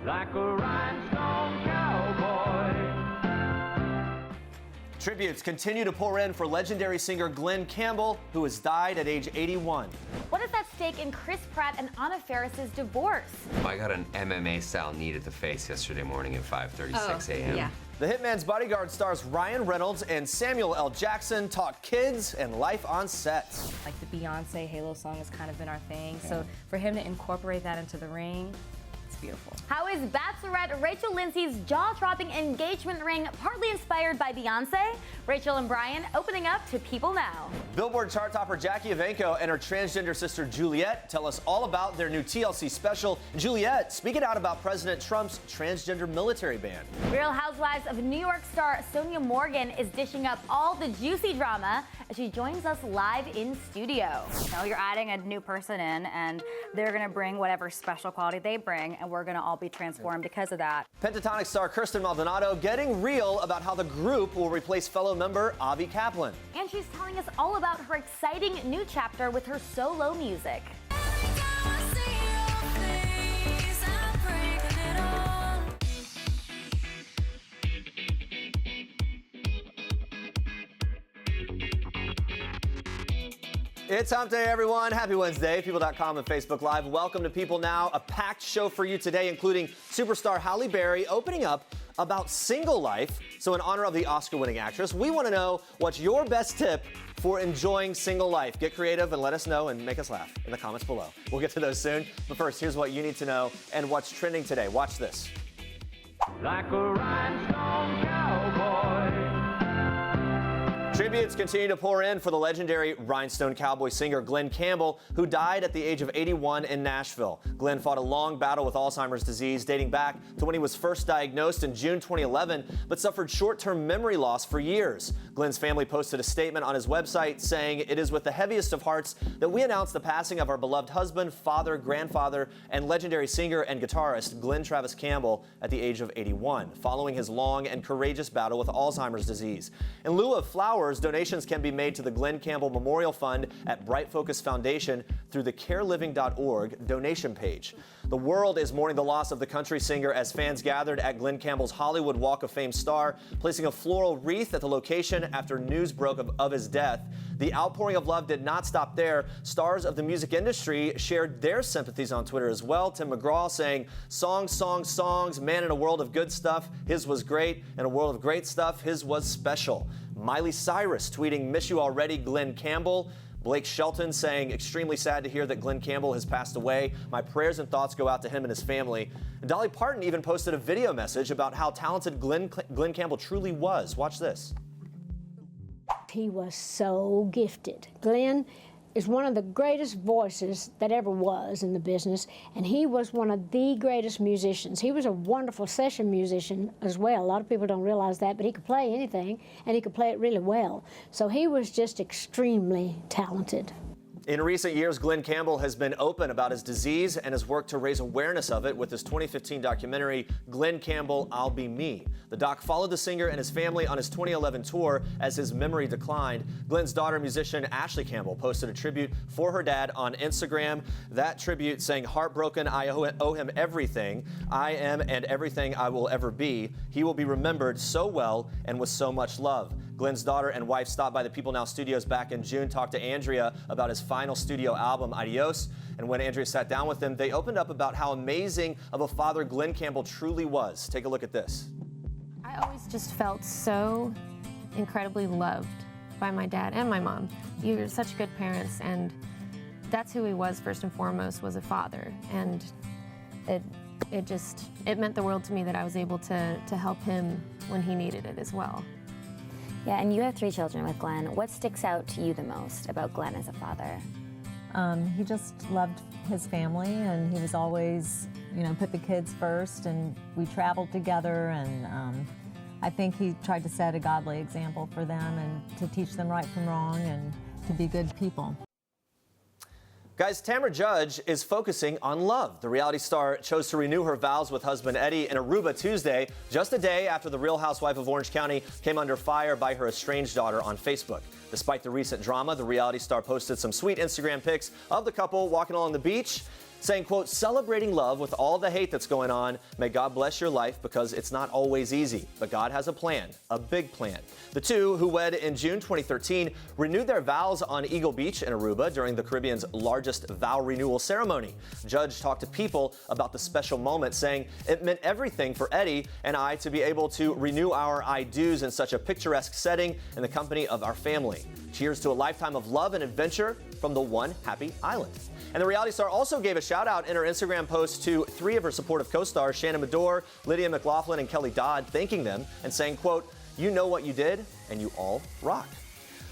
like a rhinestone cowboy. Tributes continue to pour in for legendary singer Glen Campbell, who has died at age 81. What is at stake in Chris Pratt and Anna Faris's divorce? I got an MMA-style knee to the face yesterday morning at 5:36 a.m. Yeah. The Hitman's Bodyguard stars Ryan Reynolds and Samuel L. Jackson talk kids and life on set. Like the Beyoncé Halo song has kind of been our thing, so for him to incorporate that into the ring, it's beautiful. How is Bachelorette Rachel Lindsay's jaw-dropping engagement ring partly inspired by Beyoncé? Rachel and Brian opening up to People Now. Billboard chart topper Jackie Evancho and her transgender sister Juliet tell us all about their new TLC special. Juliet speaking out about President Trump's transgender military ban. Real Housewives of New York star Sonja Morgan is dishing up all the juicy drama as she joins us live in studio. So you're adding a new person in, and they're going to bring whatever special quality they bring, and we're going to all be transformed because of that. Pentatonix star Kristen Maldonado getting real about how the group will replace fellow member Avi Kaplan. And she's telling us all about her exciting new chapter with her solo music. It's hump day, everyone. Happy Wednesday. People.com and Facebook Live. Welcome to People Now. A packed show for you today, including superstar Halle Berry opening up about single life. So in honor of the Oscar-winning actress, we want to know what's your best tip for enjoying single life. Get creative and let us know and make us laugh in the comments below. We'll get to those soon. But first, here's what you need to know and what's trending today. Watch this. Like a rhinestone cowboy. Tributes continue to pour in for the legendary Rhinestone Cowboy singer Glen Campbell, who died at the age of 81 in Nashville. Glen fought a long battle with Alzheimer's disease dating back to when he was first diagnosed in June 2011, but suffered short-term memory loss for years. Glen's family posted a statement on his website saying, "It is with the heaviest of hearts that we announce the passing of our beloved husband, father, grandfather, and legendary singer and guitarist Glen Travis Campbell at the age of 81, following his long and courageous battle with Alzheimer's disease." In lieu of flowers, donations can be made to the Glen Campbell Memorial Fund at Bright Focus Foundation through the careliving.org donation page. The world is mourning the loss of the country singer as fans gathered at Glen Campbell's Hollywood Walk of Fame star, placing a floral wreath at the location after news broke of his death. The outpouring of love did not stop there. Stars of the music industry shared their sympathies on Twitter as well. Tim McGraw saying, "Songs, songs, songs, man in a world of good stuff, his was great. In a world of great stuff, his was special." Miley Cyrus tweeting, "Miss you already, Glen Campbell." Blake Shelton saying, "Extremely sad to hear that Glen Campbell has passed away. My prayers and thoughts go out to him and his family." And Dolly Parton even posted a video message about how talented Glen Campbell truly was. Watch this. He was so gifted. Glen is one of the greatest voices that ever was in the business, and he was one of the greatest musicians. He was a wonderful session musician as well. A lot of people don't realize that, but he could play anything, and he could play it really well. So he was just extremely talented. In recent years, Glen Campbell has been open about his disease and has worked to raise awareness of it with his 2015 documentary, Glen Campbell, I'll Be Me. The doc followed the singer and his family on his 2011 tour as his memory declined. Glen's daughter, musician Ashley Campbell, posted a tribute for her dad on Instagram. That tribute saying, "Heartbroken, I owe him everything. I am and everything I will ever be. He will be remembered so well and with so much love." Glen's daughter and wife stopped by the People Now studios back in June, talked to Andrea about his final studio album, Adios. And when Andrea sat down with them, they opened up about how amazing of a father Glen Campbell truly was. Take a look at this. I always just felt so incredibly loved by my dad and my mom. You're such good parents, and that's who he was first and foremost, was a father. And it meant the world to me that I was able to help him when he needed it as well. Yeah, and you have 3 children with Glen. What sticks out to you the most about Glen as a father? He just loved his family, and he was always, put the kids first, and we traveled together, and I think he tried to set a godly example for them and to teach them right from wrong and to be good people. Guys, Tamra Judge is focusing on love. The reality star chose to renew her vows with husband Eddie in Aruba Tuesday, just a day after the Real Housewife of Orange County came under fire by her estranged daughter on Facebook. Despite the recent drama, the reality star posted some sweet Instagram pics of the couple walking along the beach. saying, quote, celebrating love with all the hate that's going on. May God bless your life because it's not always easy, but God has a plan, a big plan. The two, who wed in June 2013, renewed their vows on Eagle Beach in Aruba during the Caribbean's largest vow renewal ceremony. Judge talked to People about the special moment, saying it meant everything for Eddie and I to be able to renew our I do's in such a picturesque setting in the company of our family. Cheers to a lifetime of love and adventure from the one happy island. And the reality star also gave a shout out in her Instagram post to 3 of her supportive co-stars, Shannon Medore, Lydia McLaughlin, and Kelly Dodd, thanking them and saying, quote, you know what you did and you all rock.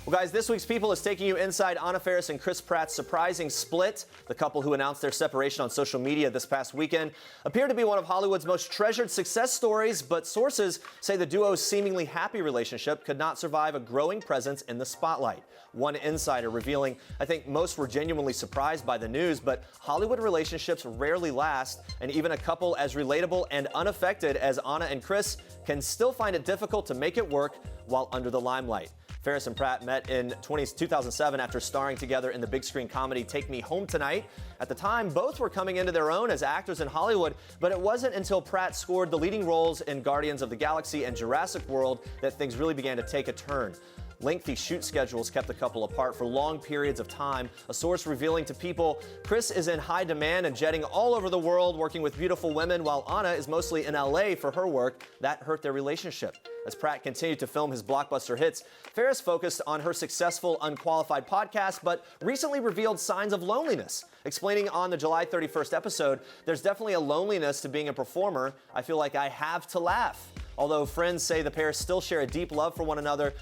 Well, guys, this week's People is taking you inside Anna Faris and Chris Pratt's surprising split. The couple, who announced their separation on social media this past weekend, appeared to be one of Hollywood's most treasured success stories, but sources say the duo's seemingly happy relationship could not survive a growing presence in the spotlight. One insider revealing, I think most were genuinely surprised by the news, but Hollywood relationships rarely last, and even a couple as relatable and unaffected as Anna and Chris can still find it difficult to make it work while under the limelight. Faris and Pratt met in 2007 after starring together in the big screen comedy Take Me Home Tonight. At the time, both were coming into their own as actors in Hollywood, but it wasn't until Pratt scored the leading roles in Guardians of the Galaxy and Jurassic World that things really began to take a turn. Lengthy shoot schedules kept the couple apart for long periods of time. A source revealing to People, Chris is in high demand and jetting all over the world working with beautiful women, while Anna is mostly in LA for her work. That hurt their relationship. As Pratt continued to film his blockbuster hits, Faris focused on her successful Unqualified podcast, but recently revealed signs of loneliness. Explaining on the July 31st episode, there's definitely a loneliness to being a performer. I feel like I have to laugh. Although friends say the pair still share a deep love for one another,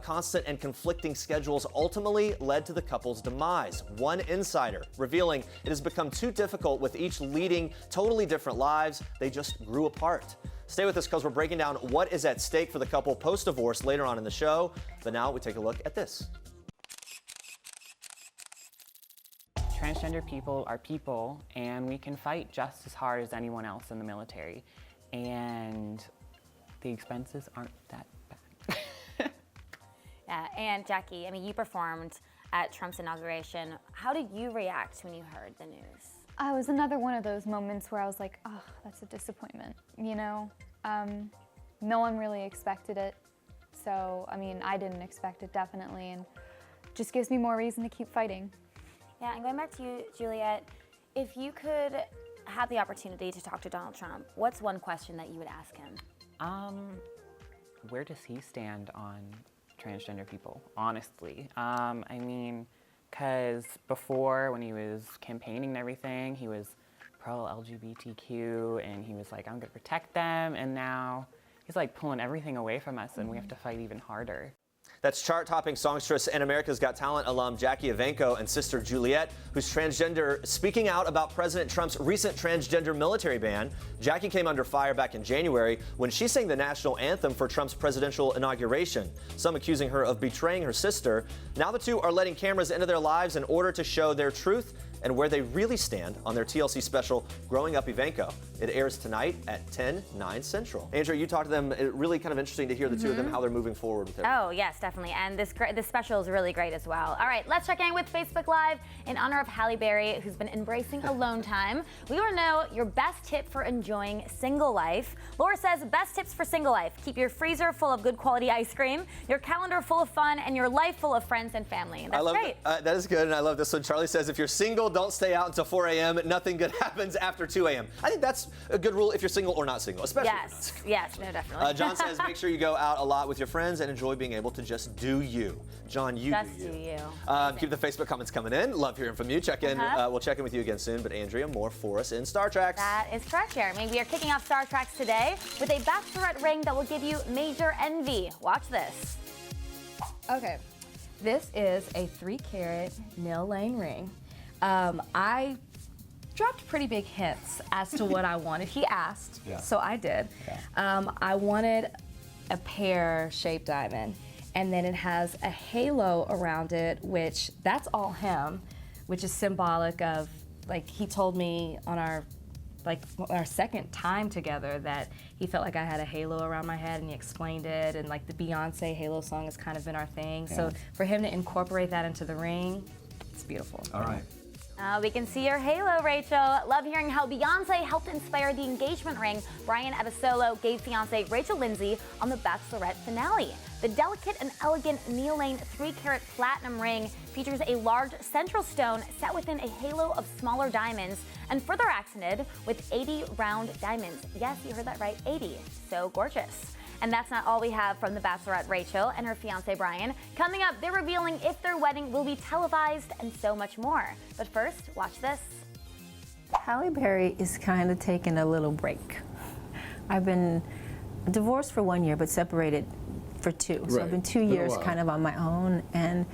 constant and conflicting schedules ultimately led to the couple's demise. One insider revealing it has become too difficult with each leading totally different lives. They just grew apart. Stay with us because we're breaking down what is at stake for the couple post-divorce later on in the show. But now we take a look at this. Transgender people are people, and we can fight just as hard as anyone else in the military. And the expenses aren't that bad. Yeah, and Jackie, I mean, you performed at Trump's inauguration. How did you react when you heard the news? It was another one of those moments where I was like, oh, that's a disappointment, you know? No one really expected it. So, I mean, I didn't expect it, definitely, and just gives me more reason to keep fighting. Yeah, and going back to you, Juliet, if you could have the opportunity to talk to Donald Trump, what's one question that you would ask him? Where does he stand on transgender people, honestly? I mean, because before, when he was campaigning and everything, he was pro-LGBTQ, and he was like, I'm gonna protect them, and now he's like pulling everything away from us, and we have to fight even harder. That's chart-topping songstress and America's Got Talent alum Jackie Evancho and sister Juliet, who's transgender, speaking out about President Trump's recent transgender military ban. Jackie came under fire back in January when she sang the national anthem for Trump's presidential inauguration, some accusing her of betraying her sister. Now the two are letting cameras into their lives in order to show their truth and where they really stand on their TLC special, Growing Up Evancho. It airs tonight at 10/9 Central. Andrea, you talked to them. It really kind of interesting to hear the two of them, how they're moving forward with it. Oh, yes, definitely. And this special is really great as well. All right, let's check in with Facebook Live in honor of Halle Berry, who's been embracing alone time. We want to know your best tip for enjoying single life. Laura says, best tips for single life. Keep your freezer full of good quality ice cream, your calendar full of fun, and your life full of friends and family. That's great. That is good, and I love this one. Charlie says, if you're single, don't stay out until 4 a.m. Nothing good happens after 2 a.m. I think that's a good rule if you're single or not single, especially if you're not single. Yes, no, definitely. John says, make sure you go out a lot with your friends and enjoy being able to just do you. John, you just do you. Do you. Keep the Facebook comments coming in. Love hearing from you. Check in. We'll check in with you again soon. But Andrea, more for us in Star Treks. That is correct, Jeremy. We are kicking off Star Treks today with a Bachelorette ring that will give you major envy. Watch this. Okay, this is a 3-carat Neil Lane ring. I dropped pretty big hints as to what I wanted. He asked, so I did. I wanted a pear-shaped diamond, and then it has a halo around it, which that's all him, which is symbolic of, like, he told me on our second time together that he felt like I had a halo around my head, and he explained it, and like the Beyoncé Halo song has kind of been our thing. So for him to incorporate that into the ring, it's beautiful. All right. We can see your halo, Rachel. Love hearing how Beyoncé helped inspire the engagement ring Brian Abasolo gave fiancée Rachel Lindsay on the Bachelorette finale. The delicate and elegant Neil Lane 3-carat platinum ring features a large central stone set within a halo of smaller diamonds and further accented with 80 round diamonds. Yes, you heard that right, 80. So gorgeous. And that's not all we have from the Bachelorette Rachel and her fiancé Brian. Coming up, they're revealing if their wedding will be televised and so much more. But first, watch this. Halle Berry is kind of taking a little break. I've been divorced for 1 year, but separated for 2. So I've been 2 years kind of on my own, and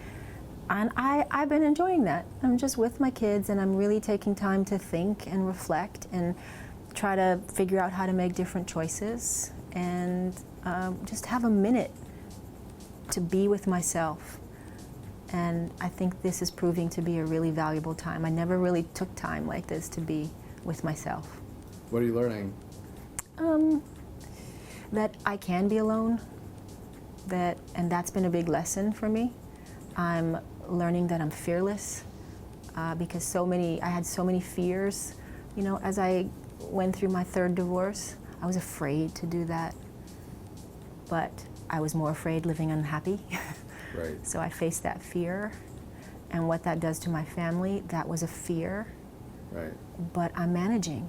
I've been enjoying that. I'm just with my kids, and I'm really taking time to think and reflect and try to figure out how to make different choices and just have a minute to be with myself. And I think this is proving to be a really valuable time. I never really took time like this to be with myself. What are you learning? That I can be alone, and that's been a big lesson for me. I'm learning that I'm fearless because I had so many fears. You know, as I went through my 3rd divorce, I was afraid to do that, but I was more afraid living unhappy. Right. So I faced that fear, and what that does to my family, that was a fear. Right. But I'm managing.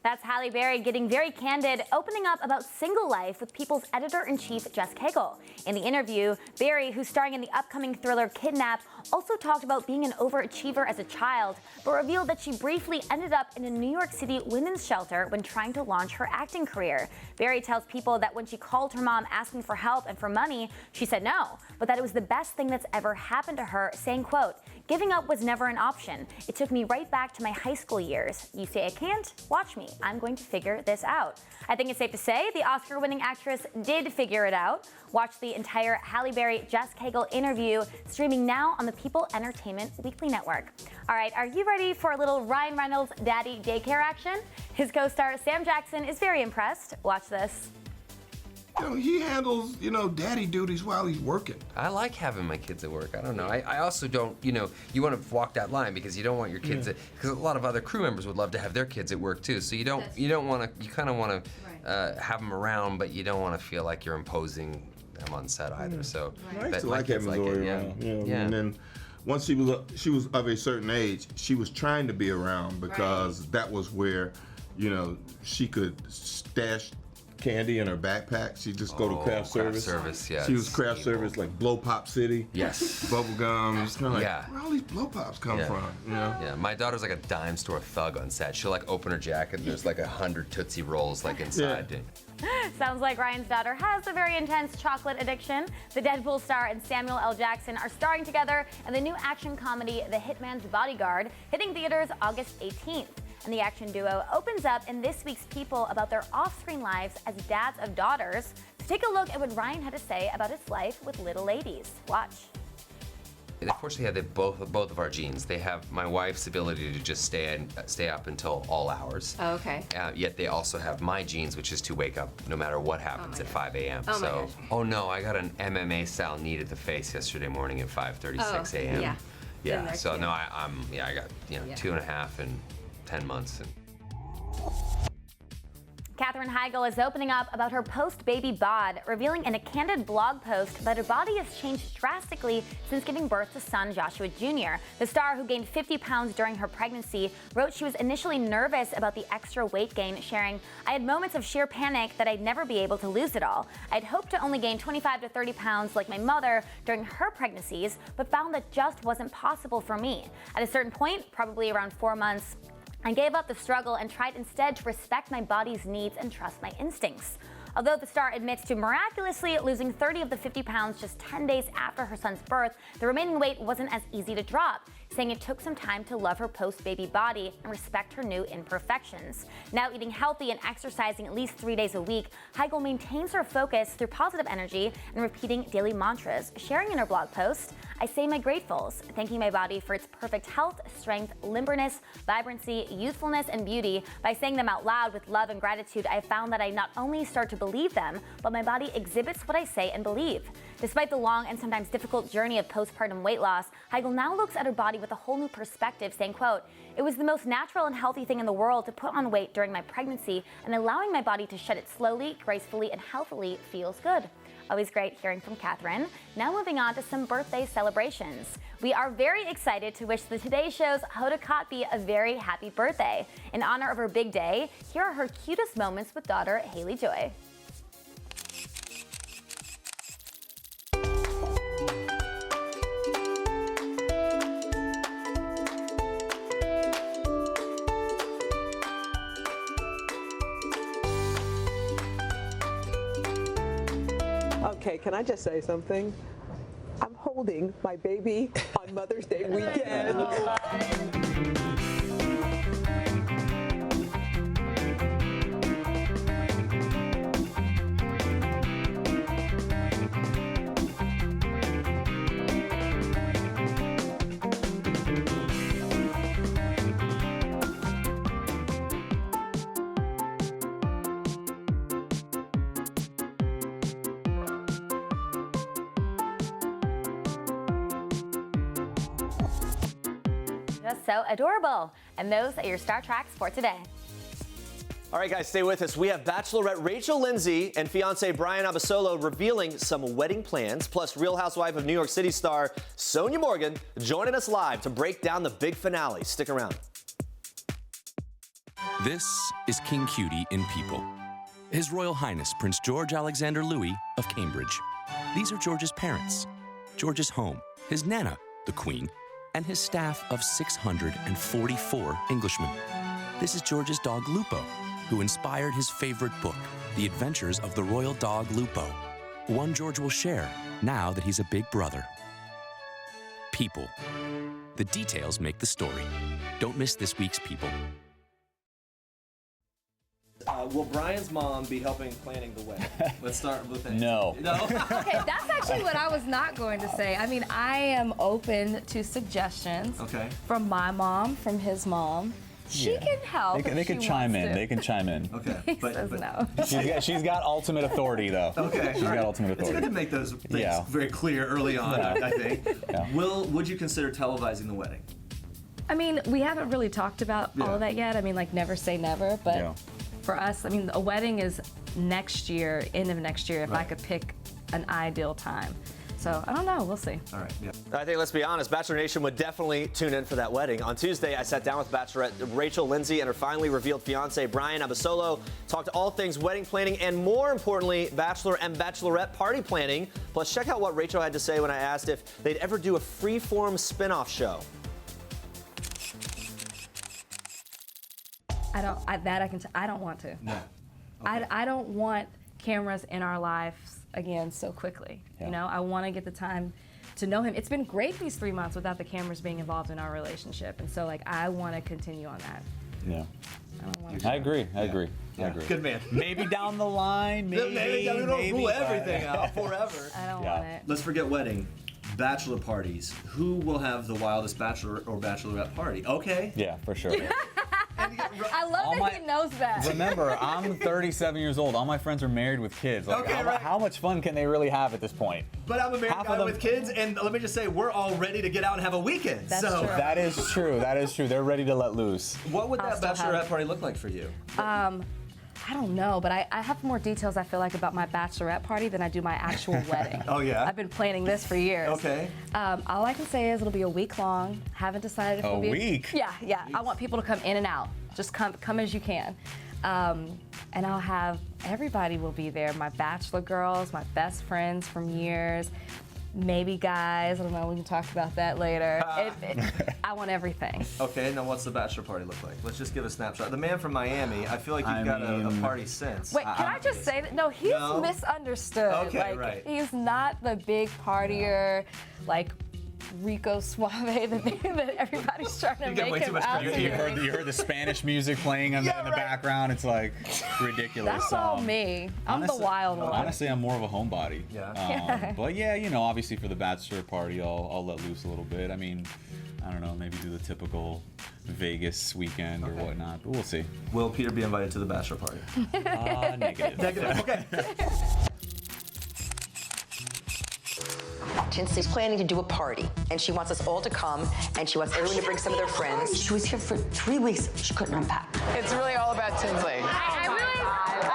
That's Halle Berry getting very candid, opening up about single life with People's editor-in-chief, Jessica Hadid. In the interview, Berry, who's starring in the upcoming thriller Kidnapped, also talked about being an overachiever as a child, but revealed that she briefly ended up in a New York City women's shelter when trying to launch her acting career. Berry tells People that when she called her mom asking for help and for money, she said no, but that it was the best thing that's ever happened to her, saying, quote, "Giving up was never an option. It took me right back to my high school years. You say I can't? Watch me. I'm going to figure this out." I think it's safe to say the Oscar-winning actress did figure it out. Watch the entire Halle Berry Jessica Hadid interview streaming now on the People Entertainment Weekly Network. All right, are you ready for a little Ryan Reynolds daddy daycare action? His co-star Sam Jackson is very impressed. Watch this. You know, he handles, daddy duties while he's working. I like having my kids at work. I don't know. I also don't, you want to walk that line because you don't want your kids to, because a lot of other crew members would love to have their kids at work too. So you don't want to, you kind of want to have them around, but you don't want to feel like you're imposing them on set either. So I used to like having Zoe around. And then once she was of a certain age, she was trying to be around because that was where, she could stash candy in her backpack. She'd just go to craft service. Yes. She was craft service like Blow Pop City. Yes. Bubble gum. It's kind of like, where all these Blow Pops come from? Yeah, my daughter's like a dime store thug on set. She'll like open her jacket and there's like 100 Tootsie Rolls like inside. Sounds like Ryan's daughter has a very intense chocolate addiction. The Deadpool star and Samuel L. Jackson are starring together in the new action comedy The Hitman's Bodyguard, hitting theaters August 18th. And the action duo opens up in this week's People about their off-screen lives as dads of daughters. So take a look at what Ryan had to say about his life with little ladies. Watch. They fortunately have both of our genes. They have my wife's ability to just stay up until all hours. Oh, okay. Yet they also have my genes, which is to wake up no matter what happens at 5 a.m. Oh my gosh. Oh no, I got an MMA style knee to the face yesterday morning at 5:36 a.m. Yeah. Yeah. So no, I got 2.5 and 10 months. Katherine Heigl is opening up about her post-baby bod, revealing in a candid blog post that her body has changed drastically since giving birth to son Joshua Jr. The star, who gained 50 pounds during her pregnancy, wrote she was initially nervous about the extra weight gain, sharing, "I had moments of sheer panic that I'd never be able to lose it all. I'd hoped to only gain 25 to 30 pounds like my mother during her pregnancies, but found that just wasn't possible for me. At a certain point, probably around 4 months, I gave up the struggle and tried instead to respect my body's needs and trust my instincts." Although the star admits to miraculously losing 30 of the 50 pounds just 10 days after her son's birth, the remaining weight wasn't as easy to drop, saying it took some time to love her post-baby body and respect her new imperfections. Now eating healthy and exercising at least 3 days a week, Heigl maintains her focus through positive energy and repeating daily mantras, sharing in her blog post, "I say my gratefuls, thanking my body for its perfect health, strength, limberness, vibrancy, youthfulness, and beauty. By saying them out loud with love and gratitude, I found that I not only start to believe them, but my body exhibits what I say and believe. Despite the long and sometimes difficult journey of postpartum weight loss, Heigl now looks at her body with a whole new perspective, saying, quote, "It was the most natural and healthy thing in the world to put on weight during my pregnancy, and allowing my body to shed it slowly, gracefully, and healthily feels good." Always great hearing from Katherine. Now moving on to some birthday celebrations. We are very excited to wish the Today Show's Hoda Kotb a very happy birthday. In honor of her big day, here are her cutest moments with daughter Haley Joy. Okay, can I just say something? I'm holding my baby on Mother's Day weekend. Just so adorable. And those are your Star Tracks for today. All right, guys, stay with us. We have Bachelorette Rachel Lindsay and fiancé Brian Abasolo revealing some wedding plans, plus Real Housewife of New York City star Sonja Morgan joining us live to break down the big finale. Stick around. This is King Cutie in people. His Royal Highness Prince George Alexander Louis of Cambridge. These are George's parents, George's home, his Nana, the Queen, and his staff of 644 Englishmen. This is George's dog Lupo, who inspired his favorite book, The Adventures of the Royal Dog Lupo, one George will share now that he's a big brother. People. The details make the story. Don't miss this week's People. Will Brian's mom be helping planning the wedding? Let's start with that. No. Okay, that's actually what I was not going to say. I mean, I am open to suggestions from my mom, from his mom. She can help. They can chime in. They can chime in. Okay. He says no. She's got ultimate authority, though. Okay. She's got ultimate authority. It's good to make those things very clear early on, I think. Would you consider televising the wedding? I mean, we haven't really talked about all of that yet. I mean, like, never say never, but for us, I mean, a wedding is next year, end of next year, if I could pick an ideal time. So, I don't know, we'll see. All right, I think, let's be honest, Bachelor Nation would definitely tune in for that wedding. On Tuesday, I sat down with Bachelorette Rachel Lindsay and her finally revealed fiancé, Brian Abasolo, talked all things wedding planning and, more importantly, Bachelor and Bachelorette party planning. Plus, check out what Rachel had to say when I asked if they'd ever do a free-form spin-off show. I don't want to. No. I don't want cameras in our lives again so quickly. You know, I want to get the time to know him. It's been great these 3 months without the cameras being involved in our relationship, and so like I want to continue on that. Yeah. I don't want to. I agree. I agree. Good man. Maybe down the line. Maybe. We don't rule everything out forever. I don't want it. Let's forget wedding. Bachelor parties. Who will have the wildest bachelor or bachelorette party? Okay. Yeah, for sure. I love that he knows that. Remember, I'm 37 years old. All my friends are married with kids. Like, how much fun can they really have at this point? But I'm a married guy with kids, and let me just say, we're all ready to get out and have a weekend. That's true. That is true. That is true. They're ready to let loose. What would that bachelorette party look like for you? I don't know, but I have more details, I feel like, about my bachelorette party than I do my actual wedding. Oh, yeah? I've been planning this for years. Okay. All I can say is it'll be a week long. Haven't decided if it'll be a week? Yeah. I want people to come in and out. Just come as you can. And I'll have, everybody will be there. My bachelor girls, my best friends from years, maybe guys. I don't know, we can talk about that later. I want everything. Okay, now what's the bachelor party look like? Let's just give a snapshot. The man from Miami, I feel like you've got a party since. Wait, can I just say that? No, he's misunderstood. Okay, like, right. He's not the big partier, like Rico Suave that everybody's trying to make him out to be. You heard the Spanish music playing in the background. It's like ridiculous. That's all me. I'm the wild one. Honestly, I'm more of a homebody. Yeah. But yeah, you know, obviously for the bachelor party, I'll let loose a little bit. I mean, I don't know, maybe do the typical Vegas weekend or whatnot, but we'll see. Will Peter be invited to the bachelor party? Negative. Negative. Okay. Tinsley's planning to do a party, and she wants us all to come, and she wants everyone to bring some of their friends. She was here for 3 weeks. She couldn't unpack. It's really all about Tinsley. I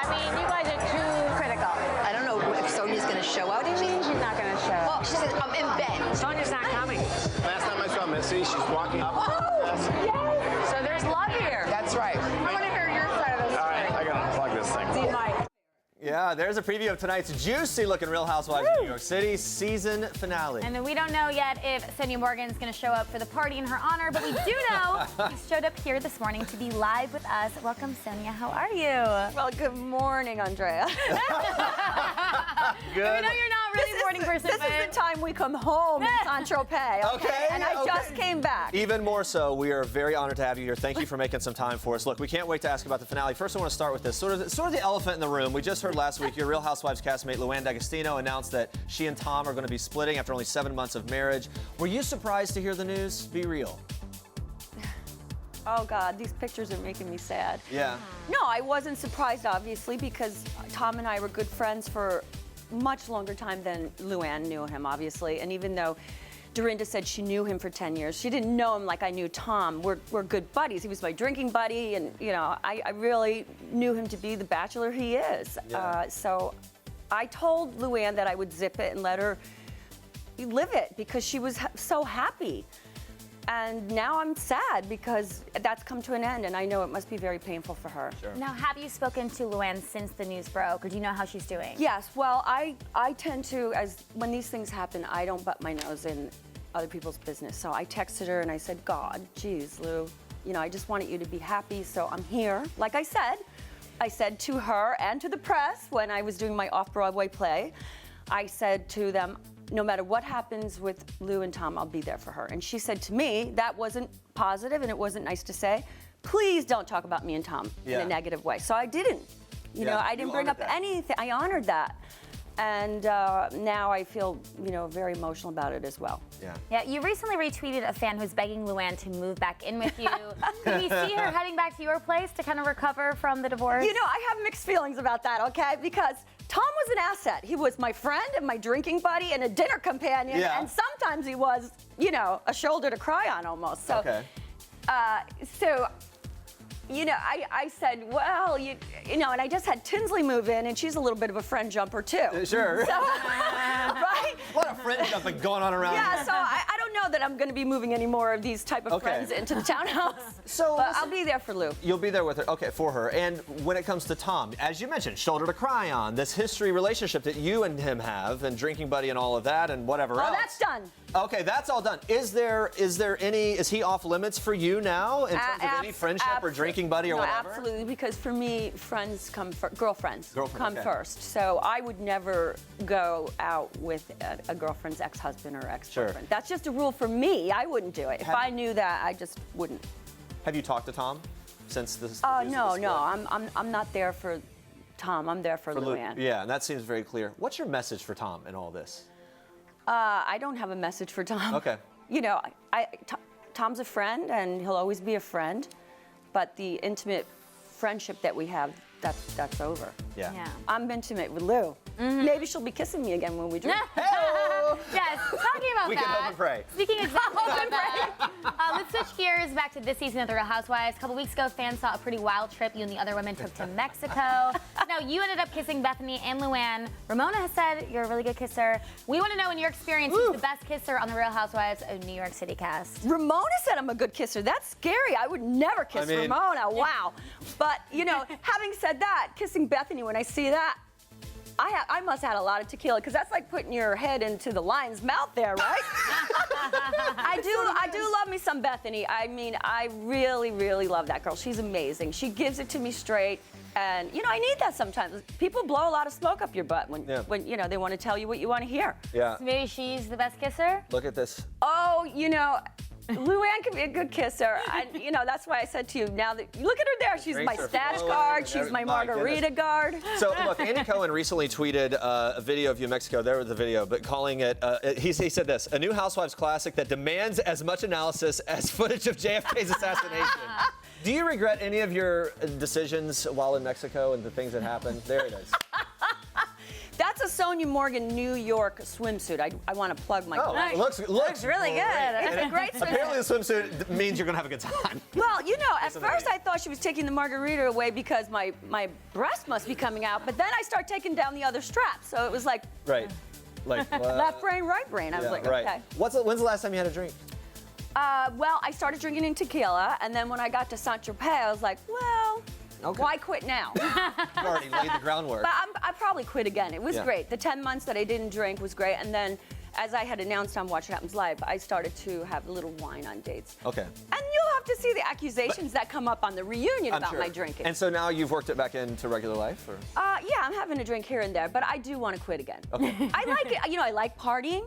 mean, you guys are too critical. I don't know if Sonja's going to show out. What do you mean she's not going to show? Well, she said, I'm in bed. Sonja's not coming. Last time I saw Missy, she's walking up. Oh, yes. So there's love here. That's right. I want to hear your side of the story. All right, I gotta unplug this thing. See you, Mike. Yeah, there's a preview of tonight's juicy-looking Real Housewives of New York City season finale. And then we don't know yet if Sonja Morgan is going to show up for the party in her honor, but we do know she showed up here this morning to be live with us. Welcome, Sonja. How are you? Well, good morning, Andrea. Good. We know you're not really a morning person, This is the time we come home in Saint-Tropez, okay? And I just came back. Even more so, we are very honored to have you here. Thank you for making some time for us. Look, we can't wait to ask about the finale. First, I want to start with this. Sort of the elephant in the room. We just heard last week your Real Housewives castmate Luann D'Agostino announced that she and Tom are going to be splitting after only 7 months of marriage. Were you surprised to hear the news? Be real. Oh, God, these pictures are making me sad. Yeah. No, I wasn't surprised, obviously, because Tom and I were good friends for much longer time than Luann knew him, obviously. And even though Dorinda said she knew him for 10 years, she didn't know him like I knew Tom. We're good buddies. He was my drinking buddy, and, you know, I really knew him to be the bachelor he is. Yeah. So I told Luann that I would zip it and let her live it because she was so happy. And now I'm sad because that's come to an end, and I know it must be very painful for her. Sure. Now, have you spoken to Luann since the news broke, or do you know how she's doing? Yes, well, I tend to, when these things happen, I don't butt my nose in other people's business. So I texted her and I said, God, geez, Lou, you know, I just wanted you to be happy, so I'm here. Like I said to her and to the press when I was doing my off-Broadway play, I said to them, no matter what happens with Lou and Tom, I'll be there for her. And she said to me, that wasn't positive and it wasn't nice to say. Please don't talk about me and Tom in a negative way. So I didn't. You know, I didn't bring up anything. I honored that. And now I feel, you know, very emotional about it as well. Yeah. Yeah, you recently retweeted a fan who's begging Luann to move back in with you. Could we see her heading back to your place to kind of recover from the divorce? You know, I have mixed feelings about that, okay? Because Tom was an asset. He was my friend and my drinking buddy and a dinner companion. Yeah. And sometimes he was, you know, a shoulder to cry on almost. So, so you know, I said, well, you know, and I just had Tinsley move in, and she's a little bit of a friend jumper, too. Sure. So, right? A lot of friend jumping going on around Yeah, here. so I don't know that I'm going to be moving any more of these type of friends into the townhouse. So but I'll be there for Lou. You'll be there with her, okay, for her. And when it comes to Tom, as you mentioned, shoulder to cry on, this history relationship that you and him have, and drinking buddy and all of that, and whatever else. Oh, that's done. Okay, that's all done. Is he off limits for you now in terms of any friendship or drinking buddy or whatever? Absolutely, because for me, friends come first, girlfriends come okay. first. So I would never go out with a girlfriend's ex-husband or ex-boyfriend. Sure. That's just a rule for me. I wouldn't do it. If I knew that, I just wouldn't. Have you talked to Tom since this? No. I'm not there for Tom. I'm there for Luann. Yeah, and that seems very clear. What's your message for Tom in all this? I don't have a message for Tom. Okay. You know, Tom's a friend, and he'll always be a friend. But the intimate friendship that we have, that's over. Yeah. I'm intimate with Lou. Maybe she'll be kissing me again when we drink. Yes, talking about we that. can hope and pray. Speaking exactly about that, let's switch gears back to this season of The Real Housewives. A couple weeks ago, fans saw a pretty wild trip you and the other women took to Mexico. Now, you ended up kissing Bethany and Luann. Ramona has said you're a really good kisser. We want to know, in your experience, who's the best kisser on The Real Housewives of New York City cast? Ramona said I'm a good kisser. That's scary. I would never kiss Ramona. Wow. But, you know, having said that, kissing Bethany, when I see that, I must have had a lot of tequila, because that's like putting your head into the lion's mouth there, right? I do love me some Bethany. I mean, I really, really love that girl. She's amazing. She gives it to me straight. And, you know, I need that sometimes. People blow a lot of smoke up your butt when you know, they want to tell you what you want to hear. Yeah. So maybe she's the best kisser? Look at this. Oh, you know, Luann can be a good kisser. And, you know, that's why I said to you, now that, look at her there. She's my stash guard. She's my margarita guard. So, look, Andy Cohen recently tweeted a video of you in Mexico. There was the video, but calling it, he said this, a new Housewives classic that demands as much analysis as footage of JFK's assassination. Do you regret any of your decisions while in Mexico and the things that happened? There it is. That's a Sonja Morgan New York swimsuit. I want to plug my Oh, looks really good. And It's a great swimsuit. Apparently the swimsuit means you're going to have a good time. Well, you know, at Isn't first it? I thought she was taking the margarita away because my breast must be coming out, but then I start taking down the other strap. So it was like Right. Like left brain, right brain. I was like, right. okay. When's the last time you had a drink? Well, I started drinking in tequila, and then when I got to Saint-Tropez, I was like, well, why quit now? You already laid the groundwork. But I probably quit again. It was Yeah. great. The 10 months that I didn't drink was great, and then as I had announced on Watch What Happens Live, I started to have a little wine on dates. Okay. And you'll have to see the accusations that come up on the reunion about my drinking. And so now you've worked it back into regular life, or? Yeah, I'm having a drink here and there, but I do want to quit again. Okay. I like it. You know, I like partying,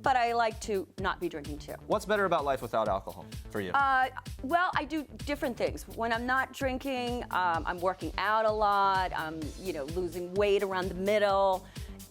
but I like to not be drinking too. What's better about life without alcohol for you? Well, I do different things. When I'm not drinking, I'm working out a lot. I'm, you know, losing weight around the middle.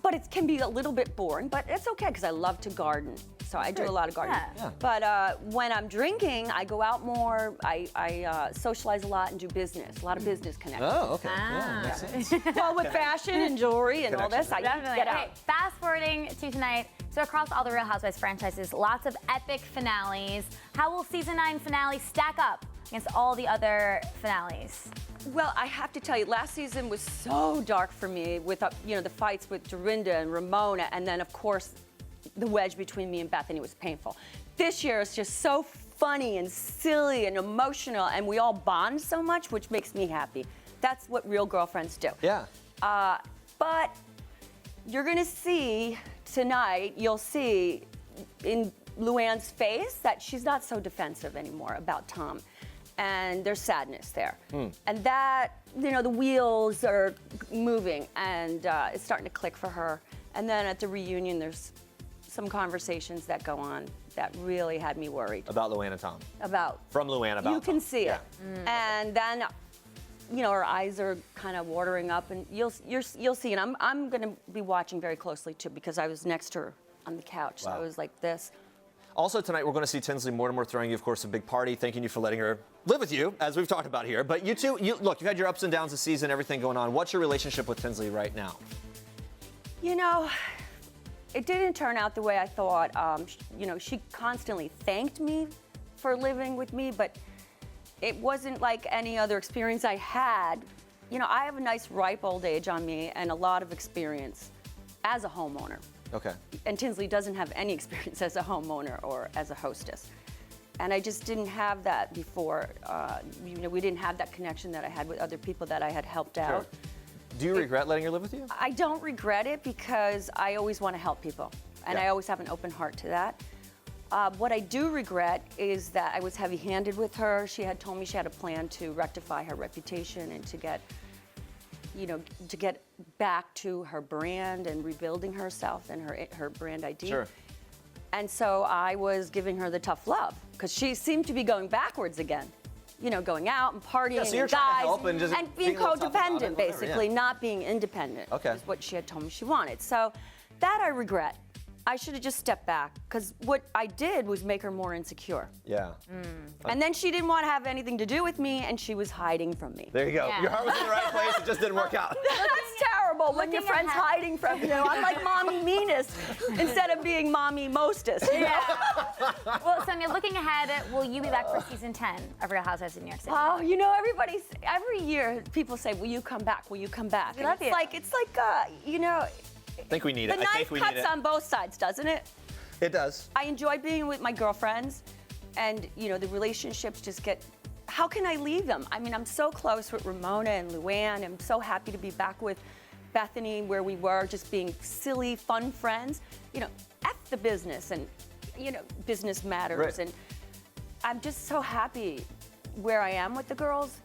But it can be a little bit boring, but it's okay because I love to garden. So I do a lot of gardening. Yeah. But when I'm drinking, I go out more. I socialize a lot and do business. A lot of business connections. Oh, okay. Yeah, makes sense. Well, with fashion and jewelry and all this, I Definitely. get Okay, out. fast forwarding to tonight. So across all the Real Housewives franchises, lots of epic finales. How will season 9 finale stack up against all the other finales? Well, I have to tell you, last season was so dark for me with, you know, the fights with Dorinda and Ramona, and then, of course, the wedge between me and Bethany was painful. This year is just so funny and silly and emotional, and we all bond so much, which makes me happy. That's what real girlfriends do. Yeah. But you're gonna see tonight, you'll see in Luann's face that she's not so defensive anymore about Tom. And there's sadness there. And that, you know, the wheels are moving and it's starting to click for her. And then at the reunion, there's some conversations that go on that really had me worried. About Luann and Tom. From Luann about You can Tom. see it. And then, you know, her eyes are kind of watering up, and you'll see. And I'm going to be watching very closely too because I was next to her on the couch. Wow. So I was like this. Also tonight, we're going to see Tinsley Mortimer throwing you, of course, a big party, thanking you for letting her live with you, as we've talked about here. But you two, look, you've had your ups and downs this season, everything going on. What's your relationship with Tinsley right now? You know, it didn't turn out the way I thought. You know, she constantly thanked me for living with me, but it wasn't like any other experience I had. You know, I have a nice ripe old age on me and a lot of experience as a homeowner. Okay. And Tinsley doesn't have any experience as a homeowner or as a hostess. And I just didn't have that before. You know, we didn't have that connection that I had with other people that I had helped out. Do you regret letting her live with you? I don't regret it because I always want to help people. And I always have an open heart to that. What I do regret is that I was heavy-handed with her. She had told me she had a plan to rectify her reputation and to get, you know, to get back to her brand and rebuilding herself and her brand ID. Sure. And so I was giving her the tough love because she seemed to be going backwards again. You know, going out and partying so you're and trying to guys help and just being being a little tough about it, codependent, whatever, basically, yeah. not being independent. Okay. Is what she had told me she wanted. So that I regret. I should have just stepped back because what I did was make her more insecure. Yeah. And then she didn't want to have anything to do with me, and she was hiding from me. There you go. Yeah. Your heart was in the right place. It just didn't work out. That's terrible when your friend's hiding from you. I'm like mommy meanest instead of being mommy mostest. You know? Well, Sonia, looking ahead, will you be back for season 10 of Real Housewives of New York City? Oh, you know, every year people say, "Will you come back? Will you come back?" We love it's you. like you know. I think we need The it. I knife think we need cuts it. on both sides, doesn't it? It does. I enjoy being with my girlfriends, and you know the relationships just get. How can I leave them? I mean, I'm so close with Ramona and Luann. I'm so happy to be back with Bethany, where we were just being silly, fun friends. You know, F the business, and you know, business matters, Right. and I'm just so happy where I am with the girls.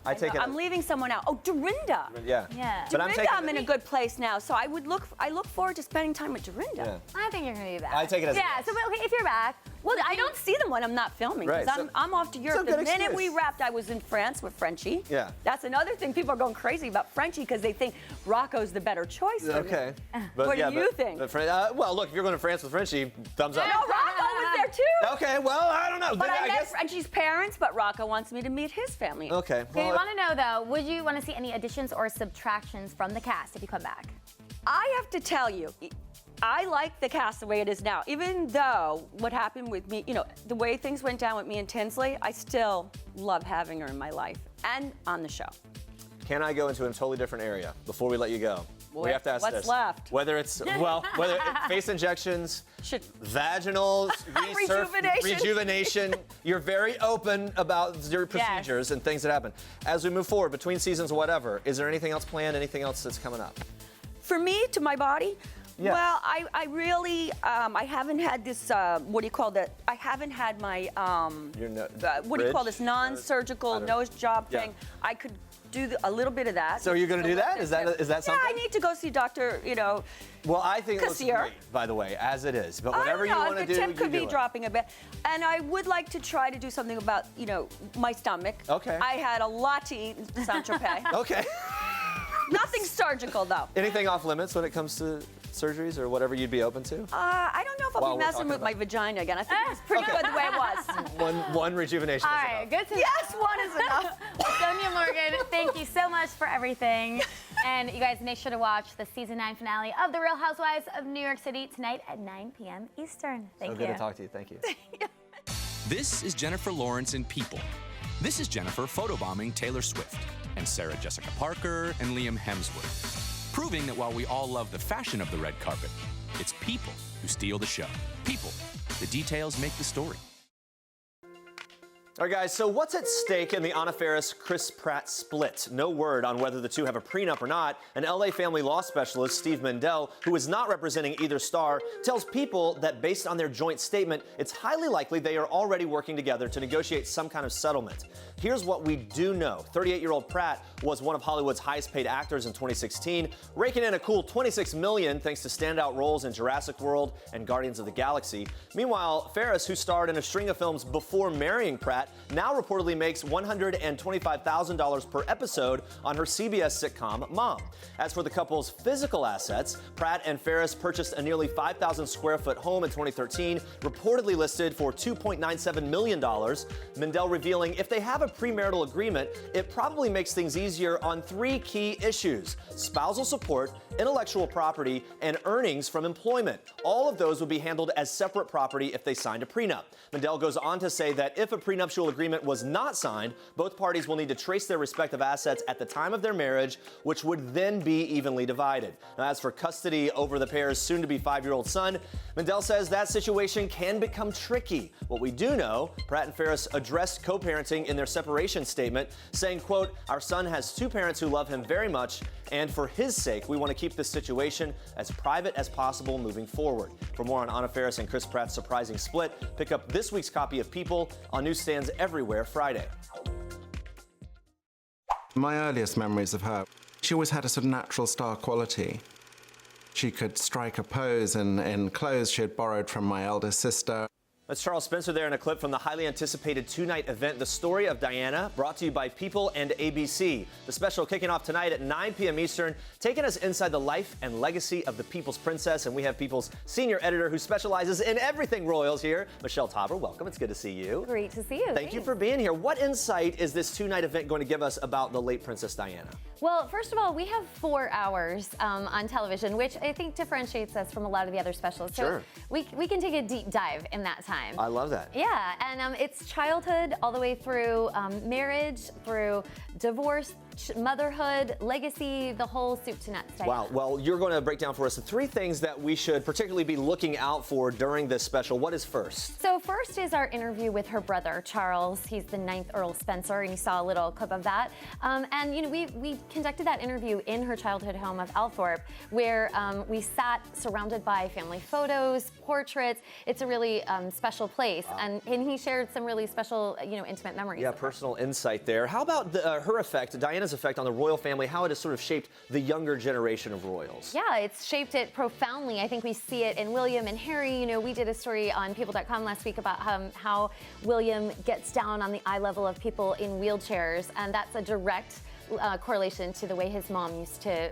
I take it. I'm leaving someone out. Oh, Dorinda. Yeah. Yeah. But Dorinda, I'm I'm in a good place now, so I look forward to spending time with Dorinda. Yeah. I think you're going to be back. I take it as a Yeah, yes. so but, okay, if you're back, Well, I don't see them when I'm not filming because Right, so- I'm off to Europe. good The minute excuse. we wrapped, I was in France with Frenchie. Yeah. That's another thing. People are going crazy about Frenchie because they think Rocco's the better choice for me. Okay. What do you think? Well, look, if you're going to France with Frenchie, thumbs up. No, Rocco was there too. Okay, well, I don't know. But I guess, and she's parents, but Rocco wants me to meet his family. Okay. Okay, you want to know though, would you want to see any additions or subtractions from the cast if you come back? I have to tell you, I like the cast the way it is now. Even though what happened with me, the way things went down with me and Tinsley, I still love having her in my life and on the show. Can I go into a totally different area before we let you go? We have to ask what's this. left? Whether it's, whether face injections, vaginal rejuvenation. You're very open about your procedures and things that happen. As we move forward between seasons, whatever, is there anything else planned? Anything else that's coming up? For me, to my body? Yes. Well, I really, I haven't had this, what do you call that? I haven't had my, what do you call this, non-surgical nose job thing. I could do a little bit of that. So you're going to do that? Is that something? Yeah, I need to go see Dr., Well, I think it looks Kassir. great, by the way, as it is. But whatever you I want to don't do, know, you the tip could be do it. dropping a bit. And I would like to try to do something about, my stomach. Okay. I had a lot to eat in Saint-Tropez. Okay. Nothing surgical, though. Anything off limits when it comes to surgeries or whatever you'd be open to? I don't know if I'll While be we're messing talking with my vagina again. I think it's pretty good the way it was. One rejuvenation. All is right, enough. good to know. Yes, one is enough. Sonja Morgan, thank you so much for everything. And you guys make sure to watch the season 9 finale of The Real Housewives of New York City tonight at 9 p.m. Eastern. Thank you. So good to talk to you. Thank you. This is Jennifer Lawrence in People. This is Jennifer photobombing Taylor Swift and Sarah Jessica Parker and Liam Hemsworth, proving that while we all love the fashion of the red carpet, it's people who steal the show. People. The details make the story. All right, guys, so what's at stake in the Anna Faris-Chris Pratt split? No word on whether the two have a prenup or not. An LA family law specialist, Steve Mendel, who is not representing either star, tells People that based on their joint statement, it's highly likely they are already working together to negotiate some kind of settlement. Here's what we do know. 38-year-old Pratt was one of Hollywood's highest-paid actors in 2016, raking in a cool $26 million thanks to standout roles in Jurassic World and Guardians of the Galaxy. Meanwhile, Faris, who starred in a string of films before marrying Pratt, now reportedly makes $125,000 per episode on her CBS sitcom Mom. As for the couple's physical assets, Pratt and Faris purchased a nearly 5,000 square foot home in 2013, reportedly listed for $2.97 million. Mendel revealing if they have a premarital agreement, it probably makes things easier on 3 key issues: spousal support, intellectual property, and earnings from employment. All of those would be handled as separate property if they signed a prenup. Mendel goes on to say that if a prenuptial agreement was not signed, both parties will need to trace their respective assets at the time of their marriage, which would then be evenly divided. Now, as for custody over the pair's soon-to-be 5-year-old son, Mendel says that situation can become tricky. What we do know, Pratt and Faris addressed co-parenting in their separation statement, saying, quote, "Our son has 2 parents who love him very much, and for his sake, we want to keep this situation as private as possible moving forward." For more on Anna Faris and Chris Pratt's surprising split, pick up this week's copy of People on newsstands everywhere Friday. My earliest memories of her, she always had a sort of natural star quality. She could strike a pose in clothes she had borrowed from my eldest sister. That's Charles Spencer there in a clip from the highly anticipated 2-night event, The Story of Diana, brought to you by People and ABC. The special kicking off tonight at 9 p.m. Eastern, taking us inside the life and legacy of the People's Princess. And we have People's senior editor who specializes in everything royals here, Michelle Tauber. Welcome. It's good to see you. Great to see you. Thank you for being here. What insight is this 2-night event going to give us about the late Princess Diana? Well, first of all, we have 4 hours on television, which I think differentiates us from a lot of the other specials. So Sure. we can take a deep dive in that time. I love that. Yeah, and it's childhood all the way through marriage, through divorce, motherhood, legacy, the whole soup to nuts. Wow. Well, you're going to break down for us the 3 things that we should particularly be looking out for during this special. What is first? So first is our interview with her brother, Charles. He's the 9th Earl Spencer, and you saw a little clip of that. And, you know, we conducted that interview in her childhood home of Althorpe, where we sat surrounded by family photos, portraits. It's a really special place. Wow. And he shared some really special, you know, intimate memories. Yeah, personal insight there. How about her effect, Diana's effect on the royal family, how it has sort of shaped the younger generation of royals? Yeah, it's shaped it profoundly. I think we see it in William and Harry. You know, we did a story on People.com last week about how William gets down on the eye level of people in wheelchairs, and that's a direct correlation to the way his mom used to,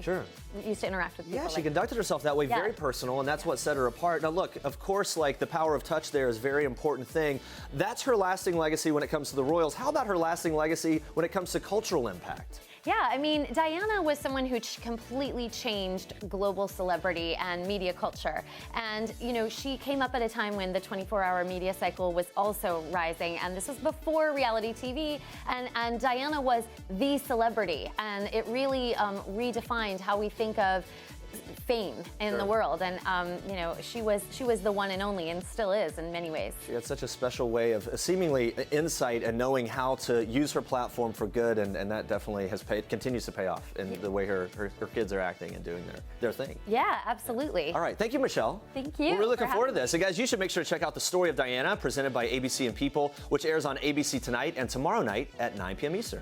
Sure. used to interact with people. Yeah, she like conducted herself that way, Yeah. very personal, and that's what set her apart. Now, look, of course, like the power of touch there is a very important thing. That's her lasting legacy when it comes to the royals. How about her lasting legacy when it comes to cultural impact? Yeah, I mean, Diana was someone who completely changed global celebrity and media culture. And, she came up at a time when the 24-hour media cycle was also rising. And this was before reality TV. And Diana was the celebrity. And it really redefined how we think of fame in the world. And, she was the one and only, and still is in many ways. She had such a special way of seemingly insight and knowing how to use her platform for good, and that definitely continues to pay off in the way her kids are acting and doing their thing. Yeah, absolutely. All right, thank you, Michelle. Thank you. We're really looking forward to this. And guys, you should make sure to check out The Story of Diana, presented by ABC and People, which airs on ABC tonight and tomorrow night at 9 p.m. Eastern.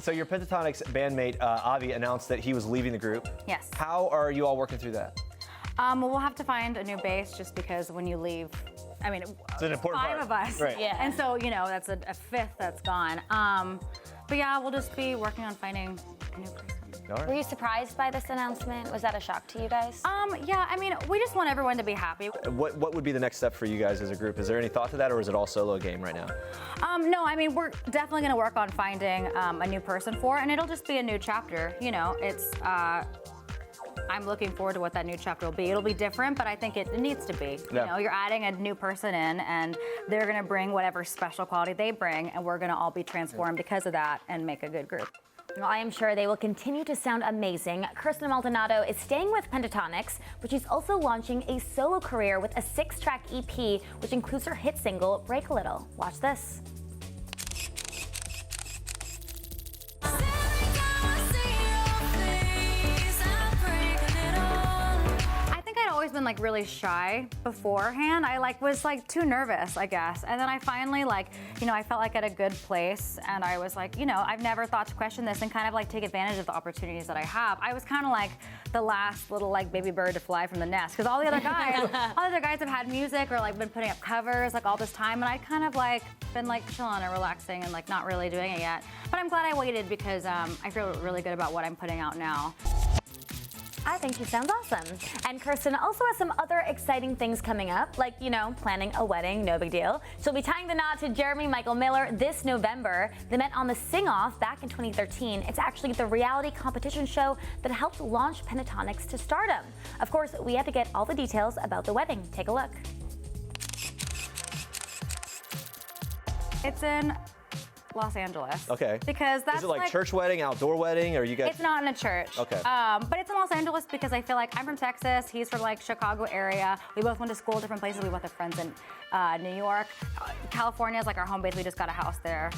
So your Pentatonix bandmate, Avi, announced that he was leaving the group. Yes. How are you all working through that? Well, we'll have to find a new bass just because when you leave, I mean, It's an important five part. of us. Right. Yeah. And so, that's a fifth that's gone. But yeah, we'll just be working on finding a new person. All right. Were you surprised by this announcement? Was that a shock to you guys? Yeah, I mean, we just want everyone to be happy. What would be the next step for you guys as a group? Is there any thought to that, or is it all solo game right now? No, I mean, we're definitely going to work on finding a new person for it, and it'll just be a new chapter. It's, I'm looking forward to what that new chapter will be. It'll be different, but I think it needs to be. Yeah. You're adding a new person in, and they're going to bring whatever special quality they bring, and we're going to all be transformed because of that and make a good group. Well, I am sure they will continue to sound amazing. Kristen Maldonado is staying with Pentatonix, but she's also launching a solo career with a 6-track EP, which includes her hit single, Break a Little. Watch this. I'd always been really shy beforehand. I was too nervous, I guess. And then I finally I felt at a good place, and I was I've never thought to question this and kind of take advantage of the opportunities that I have. I was kind of the last little baby bird to fly from the nest, because all the other guys, have had music or been putting up covers all this time, and I kind of been chilling and relaxing and not really doing it yet. But I'm glad I waited because I feel really good about what I'm putting out now. I think she sounds awesome. And Kristen also has some other exciting things coming up, like, planning a wedding, no big deal. She'll be tying the knot to Jeremy Michael Miller this November. They met on the Sing Off back in 2013. It's actually the reality competition show that helped launch Pentatonix to stardom. Of course, we have to get all the details about the wedding. Take a look. It's in Los Angeles. Okay. Because that's Is it church wedding, outdoor wedding, or you guys? It's not in a church. Okay. But it's in Los Angeles because I feel I'm from Texas. He's from Chicago area. We both went to school, different places. We both have friends in New York. California is our home base. We just got a house there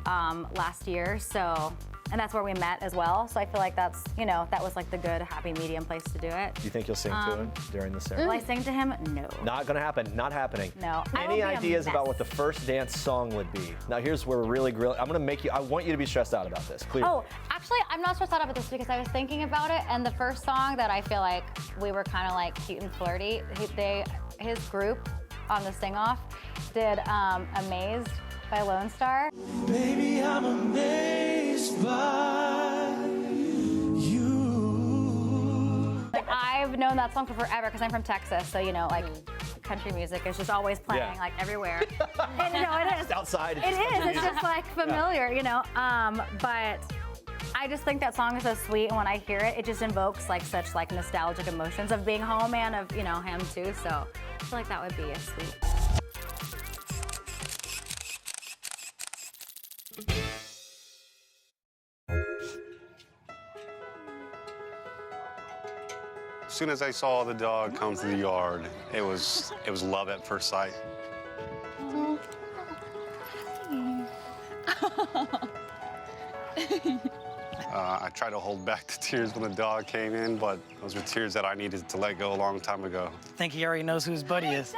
last year. And that's where we met as well. So I feel that's, that was the good, happy medium place to do it. Do you think you'll sing to him during the ceremony? Will I sing to him? No. Not gonna happen. Not happening. No. Any ideas about what the first dance song would be? Now here's where we're really grilling. I'm gonna make you. I want you to be stressed out about this. Clearly. Oh, actually, I'm not stressed out about this because I was thinking about it, and the first song that I feel we were kind of cute and flirty. His group on the Sing Off did "Amazed" by Lone Star. Baby, I'm amazed by you. I've known that song for forever because I'm from Texas, so country music is just always playing everywhere. And it is. Just outside. It is. It's just familiar, But I just think that song is so sweet, and when I hear it, it just invokes such nostalgic emotions of being home and of him too. So I feel that would be a sweet. As soon as I saw the dog come to the yard, it was love at first sight. I tried to hold back the tears when the dog came in, but those were tears that I needed to let go a long time ago. I think he already knows who his buddy is.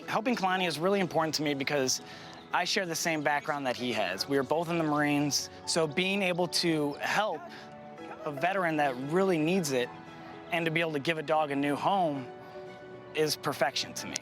Helping Kalani is really important to me because I share the same background that he has. We were both in the Marines, so being able to help a veteran that really needs it and to be able to give a dog a new home is perfection to me.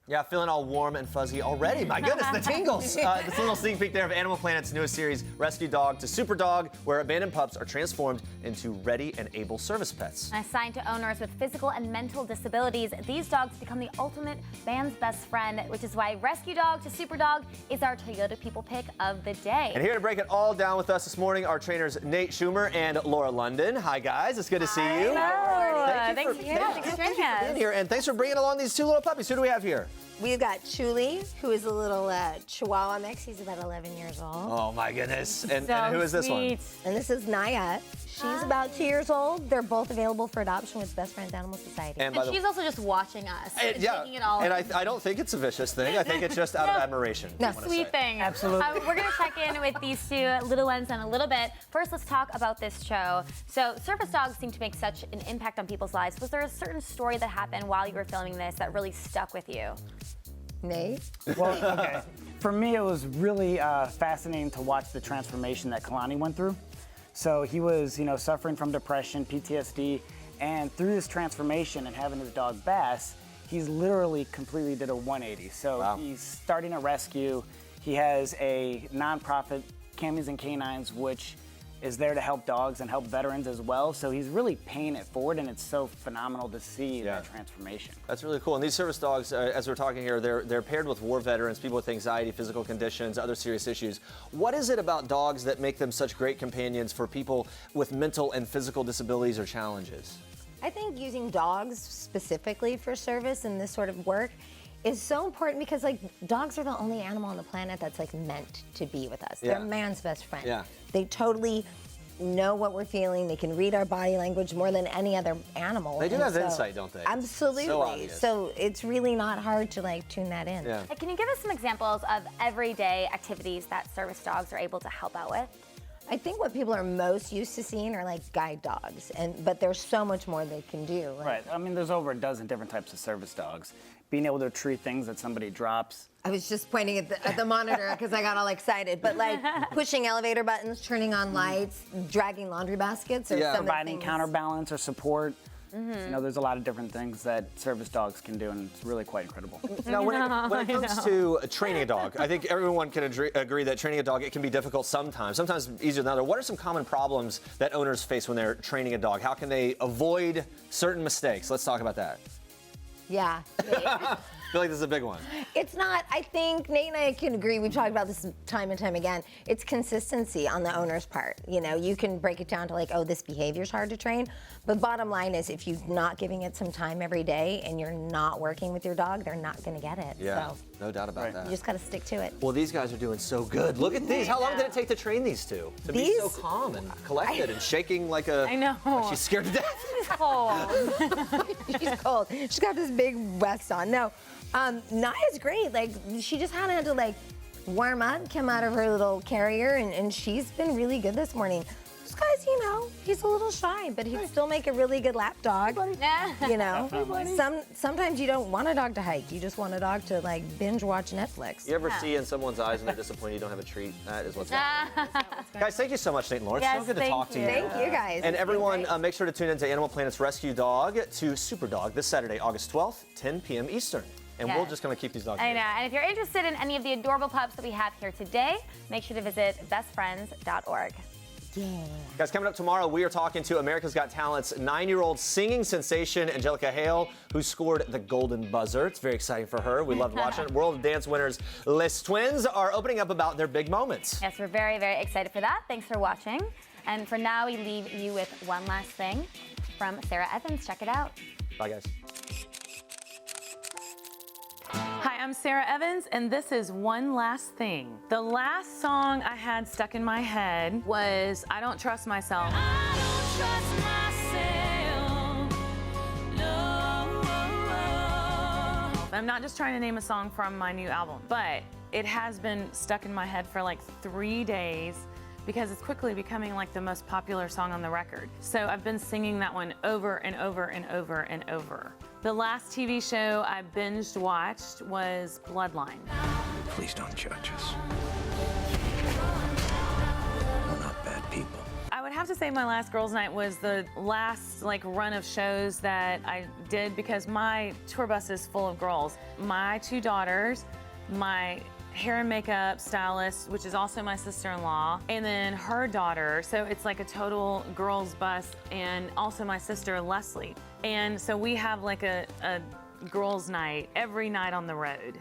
Yeah, feeling all warm and fuzzy already. My goodness, the tingles. This little sneak peek there of Animal Planet's newest series, Rescue Dog to Super Dog, where abandoned pups are transformed into ready and able service pets. Assigned to owners with physical and mental disabilities, these dogs become the ultimate man's best friend, which is why Rescue Dog to Super Dog is our Toyota People pick of the day. And here to break it all down with us this morning are trainers Nate Schumer and Laura London. Hi, guys. It's good to see you. Hello. Thanks for being here, and thanks for bringing along these two little puppies. Who do we have here? We've got Chuli, who is a little Chihuahua mix. He's about 11 years old. Oh, my goodness. And who is this one? And this is Naya. She's about 2 years old. They're both available for adoption with Best Friends Animal Society. And she's also just watching us. And yeah, taking it all and in. I don't think it's a vicious thing. I think it's just out of admiration. No, sweet thing. Absolutely. We're going to check in with these two little ones in a little bit. First, let's talk about this show. So, service dogs seem to make such an impact on people's lives. Was there a certain story that happened while you were filming this that really stuck with you? Nate? Well, okay. For me, it was really fascinating to watch the transformation that Kalani went through. So he was, suffering from depression, PTSD, and through this transformation and having his dog Bass, he's literally completely did a 180. So he's starting a rescue. He has a nonprofit, Camis and Canines, which is there to help dogs and help veterans as well. So he's really paying it forward, and it's so phenomenal to see that transformation. That's really cool. And these service dogs, as we're talking here, they're paired with war veterans, people with anxiety, physical conditions, other serious issues. What is it about dogs that make them such great companions for people with mental and physical disabilities or challenges? I think using dogs specifically for service and this sort of work is so important because dogs are the only animal on the planet that's meant to be with us. They're man's best friend. Yeah. They totally know what we're feeling. They can read our body language more than any other animal. They do have insight, don't they? Absolutely. So obvious. So it's really not hard to tune that in. Yeah. Can you give us some examples of everyday activities that service dogs are able to help out with? I think what people are most used to seeing are guide dogs, but there's so much more they can do. Right. I mean, there's over a dozen different types of service dogs. Being able to retrieve things that somebody drops. I was just pointing at the monitor because I got all excited, but pushing elevator buttons, turning on lights, dragging laundry baskets, or some providing counterbalance or support. There's a lot of different things that service dogs can do, and it's really quite incredible. Now, when it comes to training a dog, I think everyone can agree that training a dog, it can be difficult sometimes easier than others. What are some common problems that owners face when they're training a dog? How can they avoid certain mistakes? Let's talk about that. Yeah. I feel like this is a big one. It's not. I think Nate and I can agree. We've talked about this time and time again. It's consistency on the owner's part. You can break it down to this behavior's hard to train. But bottom line is, if you're not giving it some time every day and you're not working with your dog, they're not going to get it. Yeah, so no doubt about that. You just got to stick to it. Well, these guys are doing so good. Look at these. How long did it take to train these two? To be so calm and collected and shaking like a... I know. Like she's scared to death. She's cold. She's cold. She's got this big vest on. No, Naya's great. She just had to warm up, come out of her little carrier, and she's been really good this morning. This guy's, he's a little shy, but he'd still make a really good lap dog. Sometimes you don't want a dog to hike. You just want a dog to binge watch Netflix. You ever see in someone's eyes when they're disappointed you don't have a treat? That is what's happening. Guys, thank you so much, Nate and Laura. It's so good to talk to you. Thank you, guys. And everyone, make sure to tune into Animal Planet's Rescue Dog to Super Dog this Saturday, August 12th, 10 p.m. Eastern. And we're just going to keep these dogs. I know. And if you're interested in any of the adorable pups that we have here today, make sure to visit bestfriends.org. Yeah. Guys, coming up tomorrow, we are talking to America's Got Talent's 9-year-old singing sensation, Angelica Hale, who scored the golden buzzer. It's very exciting for her. We loved watching it. World of Dance winners Les Twins are opening up about their big moments. Yes, we're very, very excited for that. Thanks for watching. And for now, we leave you with one last thing from Sarah Evans. Check it out. Bye, guys. Hi, I'm Sarah Evans, and this is One Last Thing. The last song I had stuck in my head was I Don't Trust Myself. I don't trust myself, no. I'm not just trying to name a song from my new album, but it has been stuck in my head for 3 days because it's quickly becoming the most popular song on the record. So I've been singing that one over and over and over and over. The last TV show I binged watched was Bloodline. Please don't judge us. We're not bad people. I would have to say my last girls' night was the last run of shows that I did because my tour bus is full of girls. My 2 daughters, my hair and makeup stylist, which is also my sister-in-law, and then her daughter. So it's like a total girls bus, and also my sister, Leslie. And so we have like a girls' night every night on the road.